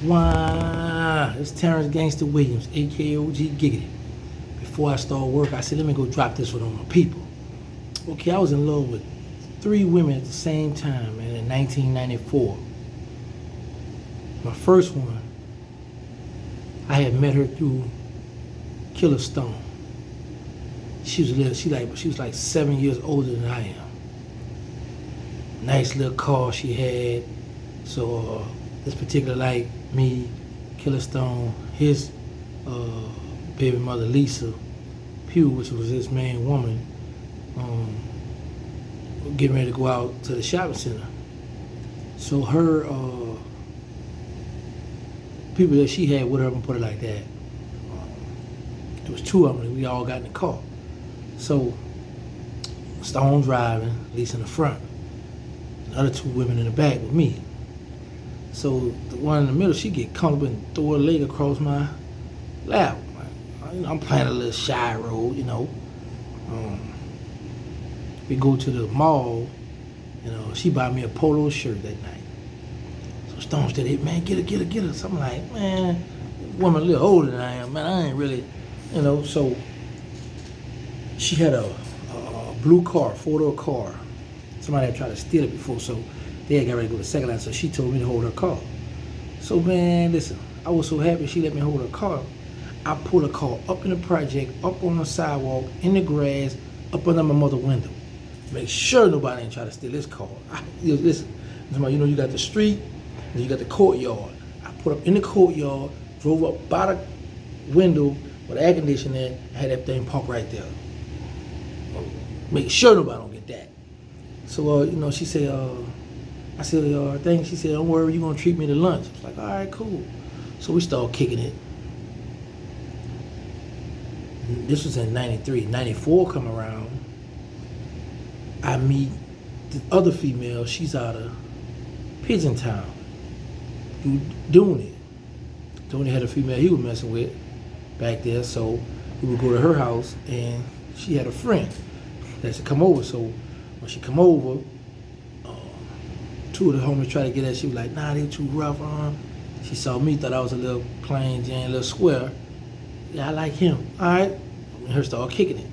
Wow, it's Terrence Gangster Williams, aka OG Giggity. Before I start work, I said, let me go drop this one on my people. Okay, I was in love with 3 women at the same time, man, in 1994. My first one, I had met her through Killer Stone. She was like 7 years older than I am. Nice little car she had. So this particular, like me, Killer Stone, his baby mother Lisa Pugh, which was his main woman, getting ready to go out to the shopping center. So her people that she had with her, I'm gonna put it like that. It was 2 of them, and we all got in the car. So Stone driving, Lisa in the front, and the other 2 women in the back with me. So the one in the middle, she get comfortable and throw her leg across my lap. I'm playing a little shy role, you know. We go to the mall, she bought me a polo shirt that night. So Stone said, hey, man, get her. So I'm like, man, woman a little older than I am, man, I ain't really, so she had a blue car, 4-door car. Somebody had tried to steal it before, so they had got ready to go to the second line, so she told me to hold her car. So, man, listen, I was so happy she let me hold her car. I pulled her car up in the project, up on the sidewalk, in the grass, up under my mother's window. Make sure nobody ain't try to steal this car. Listen, you got the street, and you got the courtyard. I put up in the courtyard, drove up by the window with the air conditioning, and had that thing parked right there. Make sure nobody don't get that. So, she said, I said, thanks. She said, don't worry, you're going to treat me to lunch. I was like, all right, cool. So we started kicking it. This was in 93. 94 come around. I meet the other female. She's out of Pigeon Town. Doing it. Tony had a female he was messing with back there. So we would go to her house, and she had a friend that should come over. So when she come over, 2 of the homies tried to get at her. She was like, nah, they too rough on. She saw me, thought I was a little plain Jane, a little square. Yeah, I like him. All right. And her started kicking it.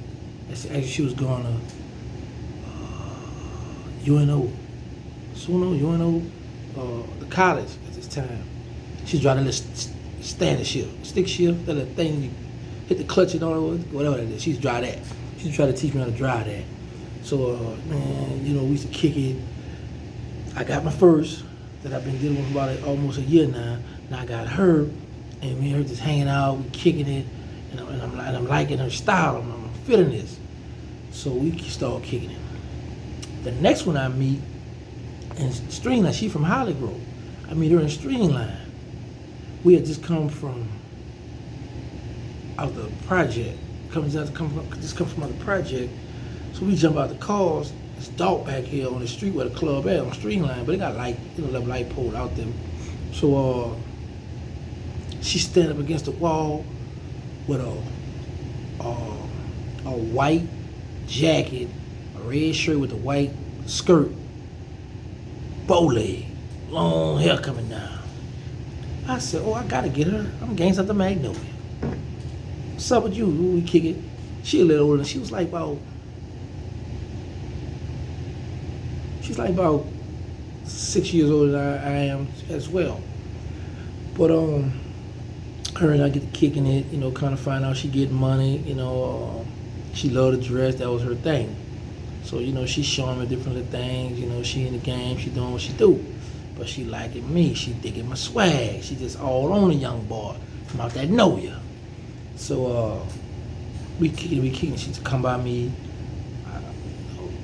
Actually, she was going to UNO, the college at this time. She's driving a little standing shift, stick shift, that little thing you hit the clutch and all whatever that is. She's drive that. She tried to teach me how to drive that. So, man, we used to kick it. I got my first that I've been dealing with about almost a year now. Now I got her, and me and her just hanging out, we kicking it, and I'm liking her style. I'm feeling this. So we start kicking it. The next one I meet in Streamline, she from Holly Grove. I meet her in Streamline. We had just come from out the project. Come from out the project. So we jump out the cars. It's dark back here on the street where the club at on Streamline, but it got light, light pole out there. So she stand up against the wall with a white jacket, a red shirt with a white skirt, bow leg, long hair coming down. I said, oh, I gotta get her. I'm Gangsta the Magnolia. What's up with you? We kick it. She a little older. She was like about 6 years older than I am as well. But her and I get to kicking it, kind of find out she getting money, she loved to dress, that was her thing. So, she showing me different little things, she in the game, she doing what she do. But she liking me, she digging my swag, she just all on a young boy from out that know ya. So we kicking, she come by me,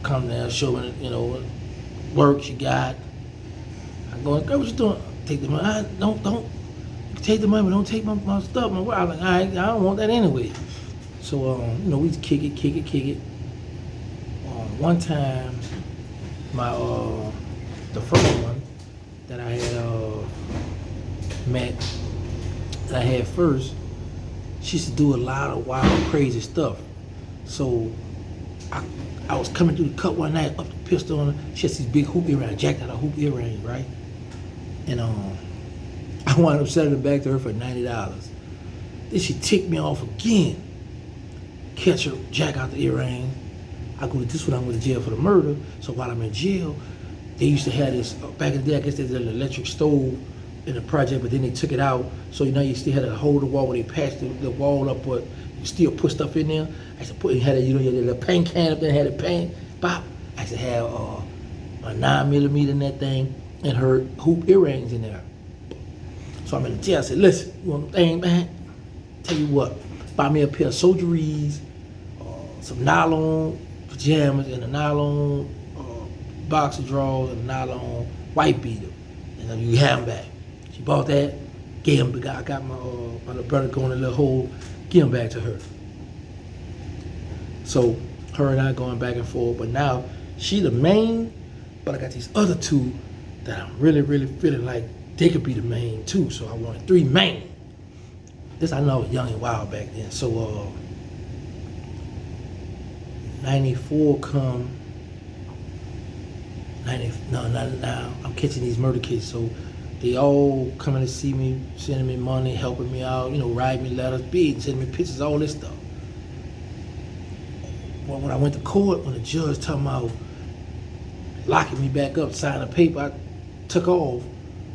come down, show me, work she got. I go, girl, what you doing? Take the money. Don't take the money, but don't take my stuff. I'm like, all right, I don't want that anyway. So we kick it. One time, the first one that I had met, that I had first, she used to do a lot of wild, crazy stuff. So I was coming through the cut one night, up the pistol on her. She had these big hoop earrings, jacked out a hoop earring, right? And I wound up selling it back to her for $90. Then she ticked me off again. Catch her, jack out the earring. I go to this one, I'm going to jail for the murder. So while I'm in jail, they used to have this, back in the day, I guess they did an electric stove in the project, but then they took it out. So you still had to hold the wall where they patched the wall up, but you still put stuff in there. I used to put, you had a paint can up there, had a paint, pop. I used to have a 9mm in that thing and her hoop earrings in there. So I'm in the jail. I said, listen, you want the thing back? Tell you what, buy me a pair of soldieries, some nylon pajamas, and a nylon boxer drawers, and a nylon white beater, and then you have them back. She bought that, gave them. I got my little brother going in a little hole, give them back to her. So her and I going back and forth, but now she the main, but I got these other two that I'm really, really feeling like they could be the main too. So I wanted 3 main. This I know I was young and wild back then. So 94 come, 90, no, not now. I'm catching these murder cases. So they all coming to see me, sending me money, helping me out, writing me letters, sending me pictures, all this stuff. Well, when I went to court, when the judge talking about locking me back up, signing a paper, I took off.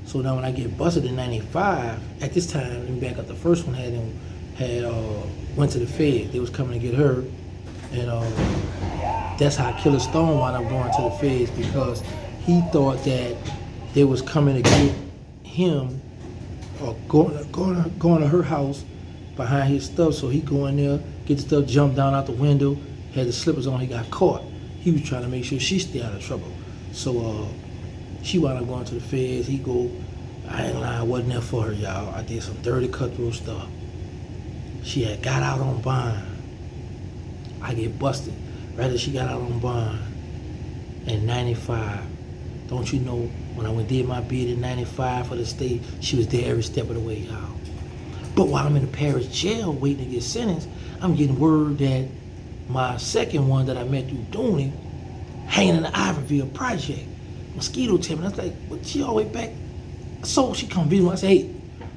So now when I get busted in 95, at this time, let me back up, the first one had went to the Fed. They was coming to get her. And that's how Killer Stone wound up going to the Feds, because he thought that they was coming to get him or going to her house behind his stuff. So he go in there, get the stuff, jump down out the window, had the slippers on, he got caught. He was trying to make sure she stay out of trouble. So she wound up going to the Feds. He go, I ain't lying, I wasn't there for her, y'all. I did some dirty cutthroat stuff. She had got out on bond. I get busted. Rather, she got out on bond in 95. Don't you know, when I did my bid in 95 for the state, she was there every step of the way, y'all. But while I'm in the parish jail waiting to get sentenced, I'm getting word that my second one that I met through Dooney hanging in the Ivoryville project. Mosquito tip, and I was like, but she always back. So she come visit me. I say, hey,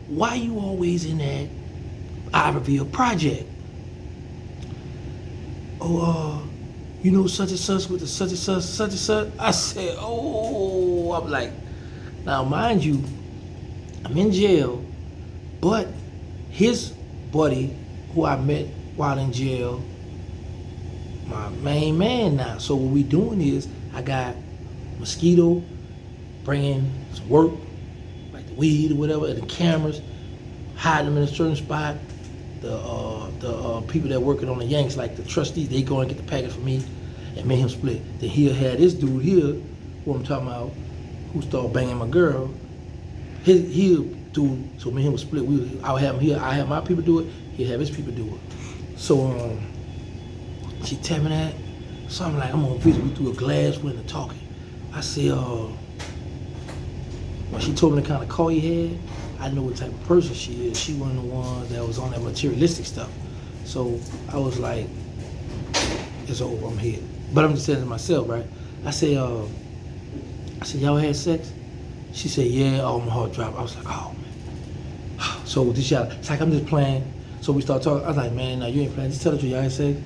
why you always in that Ivoryville project? Oh, such and such with the such and such, such and such. I said, oh, I'm like, now mind you, I'm in jail, but his buddy, who I met while in jail, my main man now. So what we doing is, I got Mosquito bringing some work, like the weed or whatever, and the cameras, hiding them in a certain spot. The people that working on the Yanks, like the trustees, they go and get the package for me, and me and him split. Then he'll have this dude here, who I'm talking about, who started banging my girl. He'll do, so me and him would split. I'll have him here, I have my people do it, he'll have his people do it. So she tell me that, so I'm like, I'm gonna visit you through a glass window talking. I said, when she told me the kind of car he had, I know what type of person she is. She one of the ones that was on that materialistic stuff. So I was like, it's over, I'm here. But I'm just saying to myself, right? I said, y'all had sex? She said, yeah, my heart dropped. I was like, oh, man. So this y'all, it's like I'm just playing. So we start talking. I was like, man, no, you ain't playing. Just tell the truth, y'all had sex?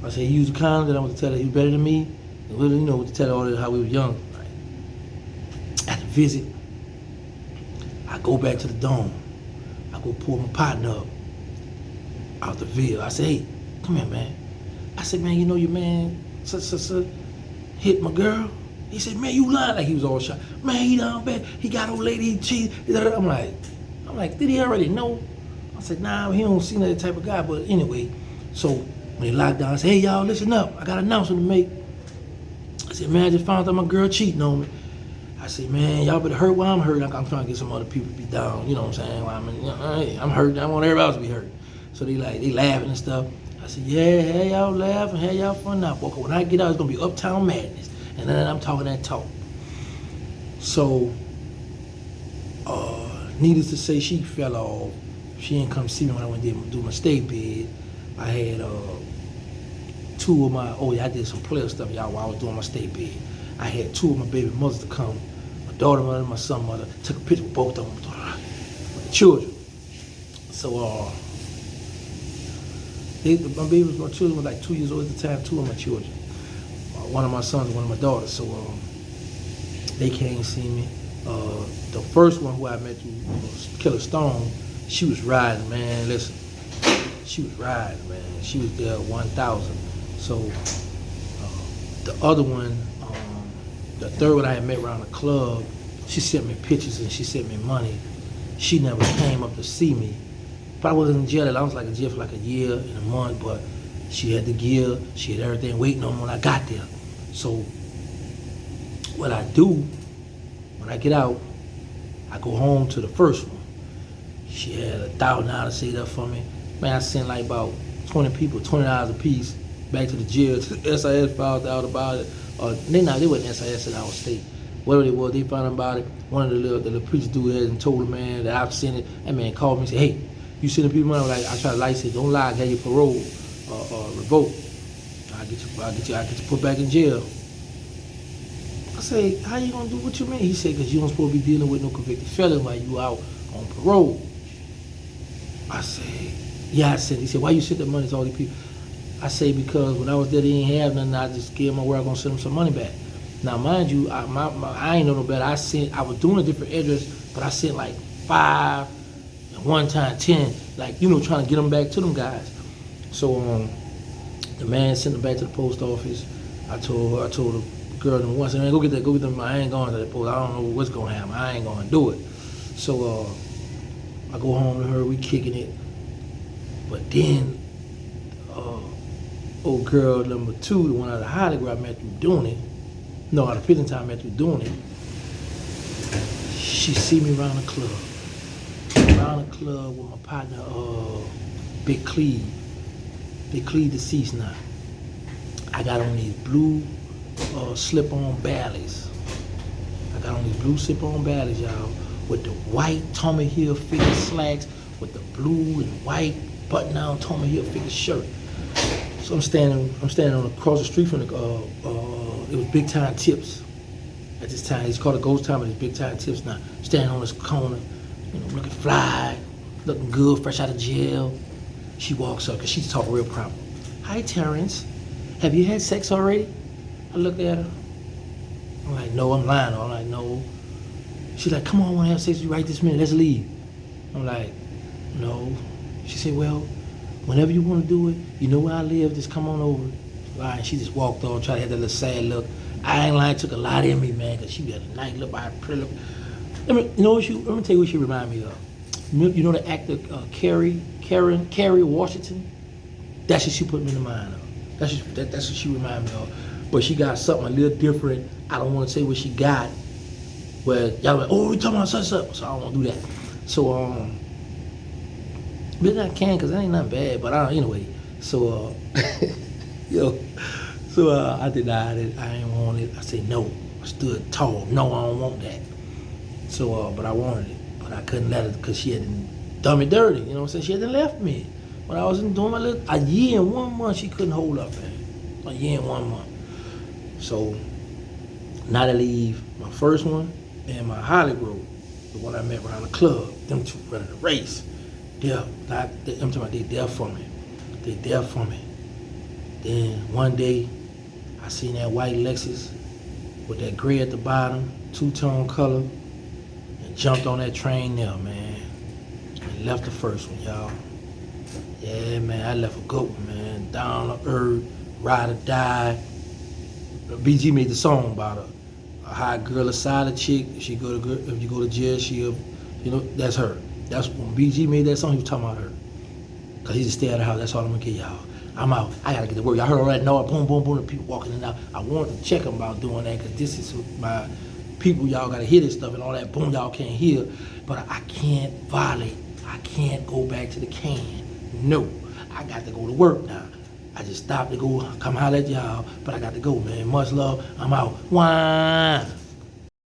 I said, he used a condom, then I want to tell her he was better than me. And really, to tell her all that how we were young. Right? At the visit, I go back to the dome. I go pull my partner up out the Ville. I say, hey, come here, man. I said, man, your man hit my girl? He said, man, you lying. Like he was all shot. Man, he down bad. He got old lady, he cheated. I'm like, did he already know? I said, nah, he don't seem like that type of guy. But anyway, so when he locked down, I said, hey, y'all, listen up. I got an announcement to make. I said, man, I just found out my girl cheating on me. I said, man, y'all better hurt while I'm hurt. I'm trying to get some other people to be down. You know what I'm saying? While I'm hurt. I want everybody else to be hurt. So they laughing and stuff. I said, yeah, hey, y'all laughing, hey, y'all fun now. But when I get out, it's going to be uptown madness. And then I'm talking that talk. So, needless to say, she fell off. She didn't come see me when I went to do my state bid. I had two of my, I did some player stuff, y'all, while I was doing my state bid. I had two of my baby mothers to come, my daughter mother and my son mother, took a picture with both of them. children. So my children were like 2 years old at the time. Two of my children, one of my sons, one of my daughters. So they came to see me. The first one who I met through Killer Stone, she was riding, man. Listen, she was riding, man. She was there 1,000. So the other one, the third one I had met around the club, she sent me pictures and she sent me money. She never came up to see me. But I wasn't in jail. I was like in jail for like a year and a month, but she had the gear, she had everything waiting on me when I got there. So what I do, when I get out, I go home to the first one. She had $1,000 saved up for me. Man, I sent like about 20 people, $20 a piece back to the jail. SIS found out about it. They wasn't SIS in our state. Whatever it was, they found out about it. One of the little preacher dude had and told the man that I've sent it. That man called me and said, "Hey, you sending people money?" I was like, I try to lie, said, "Don't lie, I got your parole revoked. I get you put back in jail." I say, "How you gonna do what you mean?" He said, "Because you don't supposed to be dealing with no convicted felon while you out on parole." I say, "Yeah, I sent." He said, "Why you sent that money to all these people?" I say, "Because when I was there, they didn't have nothing. I just gave my word I'm gonna send them some money back." Now, mind you, I ain't know no better. I was doing a different address, but I sent like 5, and one time 10, like, trying to get them back to them guys. So the man sent them back to the post office. I told the girl them once, "Man, go get them. I ain't going to the post. I don't know what's gonna happen. I ain't gonna do it." So I go home to her. We kicking it, but then old girl number 2, the one out of Hollywood where I met through doing it. No, out of prison time I met through doing it. She see me around the club. Around the club with my partner, Big Cleve. Big Cleve deceased now. I got on these blue slip-on Bally's. Y'all, with the white Tommy Hilfiger slacks, with the blue and white button-down Tommy Hilfiger shirt. So I'm standing on across the street from it was Big Time Tips. At this time, it's called a Ghost Time, but it's Big Time Tips now. Standing on this corner, looking fly, looking good, fresh out of jail. She walks up, because she's talking real proper. "Hi, Terrence. Have you had sex already?" I looked at her. I'm like, "No," I'm lying. I'm like, "No." She's like, "Come on, I want to have sex with you right this minute. Let's leave." I'm like, "No." She said, "Well, whenever you want to do it, you know where I live, just come on over." Right, she just walked on, tried to have that little sad look. I ain't lying, took a lot in me, man, because she got a nice look, by a pretty look. Let me tell you what she remind me of. You know the actor Kerry Washington? That's what she put me in the mind of. That's what she remind me of. But she got something a little different. I don't want to say what she got. Where y'all like, "Oh, we talking about such stuff," so I don't want to do that. So but I can, because that ain't nothing bad. But anyway. So I denied it. I ain't want it. I said no. I stood tall. No, I don't want that. So but I wanted it, but I couldn't let it because she had done me dirty. You know what I'm saying? She hadn't left me. When I was doing my a year and 1 month, she couldn't hold up, man. A year and 1 month. So now to leave my first one and my Hollywood, the one I met around the club, them two running the race. I'm talking about they there for me. They there for me. Then one day, I seen that white Lexus with that gray at the bottom, two-tone color, and jumped on that train there, man. And left the first one, y'all. Yeah, man, I left a good one, man. Down to earth, ride or die. BG made the song about a hot girl, a solid chick. If you go to jail, she'll, that's her. That's when BG made that song, he was talking about her. Cause he just stay at the house, that's all I'm gonna get y'all. I'm out, I gotta get to work. Y'all heard all that noise, boom, boom, boom, the people walking in and out. I wanted to check them about doing that, cause this is my people, y'all gotta hear this stuff and all that boom y'all can't hear. But I can't violate, I can't go back to the can. No, I got to go to work now. I just stopped to go, come holler at y'all, but I got to go, man. Much love, I'm out. Wine.